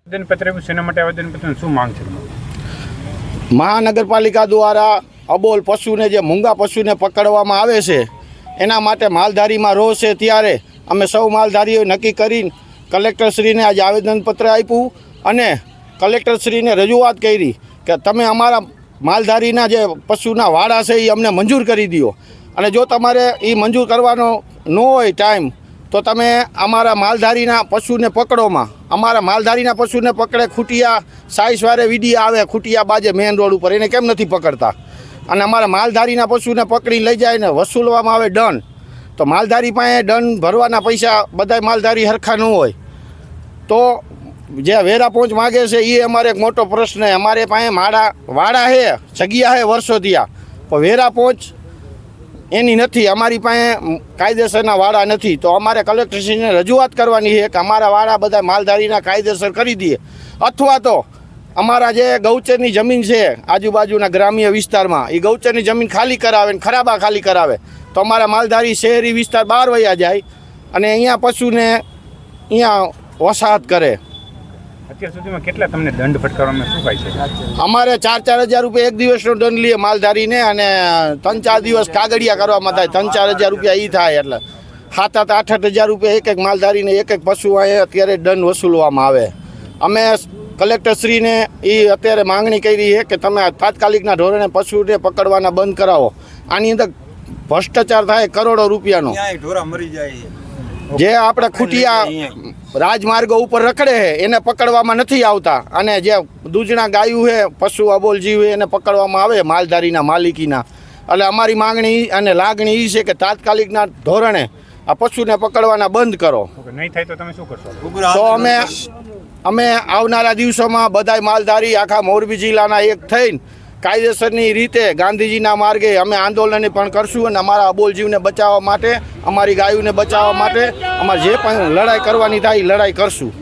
આવેદનપત્ર આવ્યું, શેના માટે આવેદનપત્ર, શું માંગ છે? મહાનગરપાલિકા દ્વારા અબોલ પશુને, જે મૂંગા પશુને પકડવામાં આવે છે એના માટે માલધારીમાં રોષ છે. ત્યારે અમે સૌ માલધારીઓ નક્કી કરીને કલેક્ટરશ્રીને આજે આવેદનપત્ર આપ્યું અને કલેક્ટરશ્રીને રજૂઆત કરી કે તમે અમારા માલધારીના જે પશુના વાડા છે એ અમને મંજૂર કરી દો, અને જો તમારે એ મંજૂર કરવાનો ન હોય ટાઈમ તો તમે અમારા માલધારીના પશુને પકડોમાં. અમારા માલધારીના પશુને પકડે, ખૂટિયા સાઈસવારે વિડીયા આવે, ખૂટિયા બાજે મેઇન રોડ ઉપર, એને કેમ નથી પકડતા? અને અમારા માલધારીના પશુને પકડી લઈ જાય ને વસૂલવામાં આવે દંડ. તો માલધારી પાસે દંડ ભરવાના પૈસા બધા માલધારી હરખા ન હોય તો જે વેરા પહોંચ માગે છે એ અમારે એક મોટો પ્રશ્ન છે. અમારે પાસે વાડા છે, જગ્યા છે વર્ષોથી, પણ વેરા પહોંચ એની નથી. અમારી પાસે કાયદેસરના વાડા નથી. તો અમારે કલેક્ટરશ્રીને રજૂઆત કરવાની છે કે અમારા વાડા બધા માલધારીના કાયદેસર કરી દઈએ, અથવા તો અમારા જે ગૌચરની જમીન છે આજુબાજુના ગ્રામ્ય વિસ્તારમાં, એ ગૌચરની જમીન ખાલી કરાવે ને ખરાબા ખાલી કરાવે તો અમારા માલધારી શહેરી વિસ્તાર બહાર વયા જાય અને અહીંયા પશુને અહીંયા વસાહત કરે. અત્યાર સુધીમાં કેટલા તમને દંડ ફટકારવામાં શું થાય છે? અમારે 4-4 હજાર રૂપિયા એક દિવસનો દંડ લઈએ માલધારીને, અને 3-4 દિવસ કાગળિયા કરવામાં થાય, 3-4 હજાર રૂપિયા એ થાય. એટલે 7-8 હજાર રૂપિયા એક માલધારીને એક પશુ અત્યારે દંડ વસૂલવામાં આવે. અમે કલેક્ટરશ્રીને એ અત્યારે માંગણી કરી છે કે તમે તાત્કાલિકના ધોરણે પશુને પકડવાના બંધ કરાવો. આની અંદર ભ્રષ્ટાચાર થાય કરોડો રૂપિયાનો. જે આપણે ખૂટિયા રાજમાર્ગો ઉપર રખડે છે એને પકડવામાં નથી આવતા, અને જે દૂધના ગાયું છે, પશુ અબોલ જીવ છે, એને પકડવામાં આવે માલધારીના માલિકીના. એટલે અમારી માંગણી અને લાગણી એ છે કે તાત્કાલિકના ધોરણે આ પશુને પકડવાના બંધ કરો. નહીં થાય તો તમે શું કરશો? તો અમે આવનારા દિવસોમાં બધાય માલધારી આખા મોરબી જિલ્લાના એક થઈને કાયદેસરની રીતે ગાંધીજીના માર્ગે અમે આંદોલન પણ કરશું, અને અમારા અબોલ જીવને બચાવવા માટે, અમારી ગાયોને બચાવવા માટે અમારે જે પણ લડાઈ કરવાની થાય એ લડાઈ કરશું.